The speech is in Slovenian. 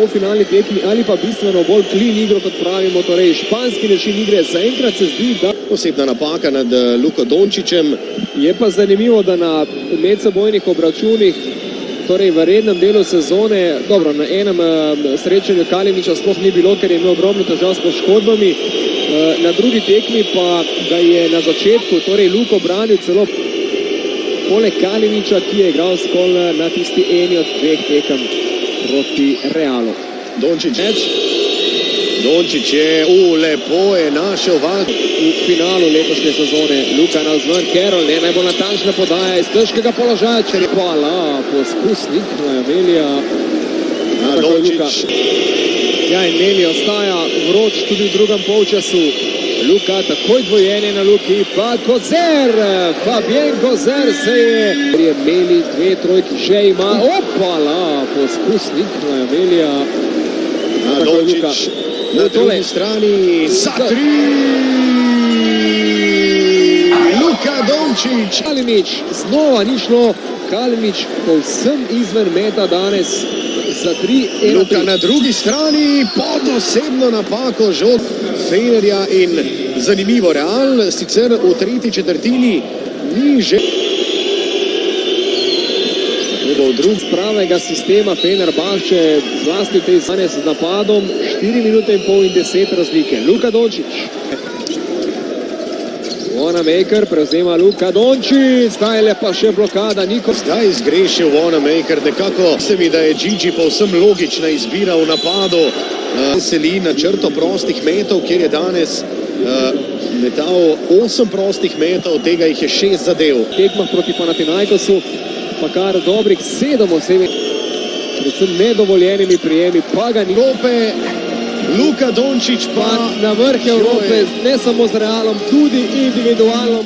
v finalni tekmi ali pa bistveno bolj clean igro, kot pravimo, torej španski način igre. Zaenkrat se zdi, da posebna napaka nad Luko Dončićem. Je pa zanimivo, da na medsebojnih obračunih, torej v rednem delu sezone, dobro, na enem srečanju Kalinića sploh ni bilo, ker je imel ogromno težav s poškodbami, na drugi tekmi pa ga je na začetku, torej Luko branil celo poleg Kalinića, ki je igral zgolj na tisti eni od dveh tekem proti Realu. Dončić je, lepo je našel val. V finalu letošnje sezone Luka navzven, Carroll, ne najbolj natančna podaja iz težkega položaja, če je hvala, poskusnik Melija. Dončić. Ja, in Meli ostaja vroč tudi v drugem polčasu. Luka takoj dvojenje na Luki, pa Kozer, Fabien Kozer se je Meli dve trojki že ima, opala, poskusnik Melija. Dončić na drugi strani za tri. Luka Dončić. Kalinić, znova ni šlo, Kalinić povsem izven meta danes za 3. Luka na drugi strani pod osebno napako žog Fenerja in zanimivo, Real sicer v tretji četrtini ni že v drug pravega sistema Fenerbahče, zlasti v tej zane z napadom, 4 minute in pol in 10 razlike. Luka Dončić. Wanamaker prevzema Luka Dončić, zdaj le pa še blokada. Zdaj zgrešil Wanamaker, nekako se mi, da je Gigi povsem logična izbira v napadu. Seli na črto prostih metov, kjer je danes metal 8 prostih metov, tega jih je 6 zadev. V tekmah proti Panathinaikosu pa kar dobrih 7 osebnih, predvsem nedovoljenimi prijemi, pa ga ni. Luka Dončić pa na vrh Evrope, ne samo z Realom, tudi individualno.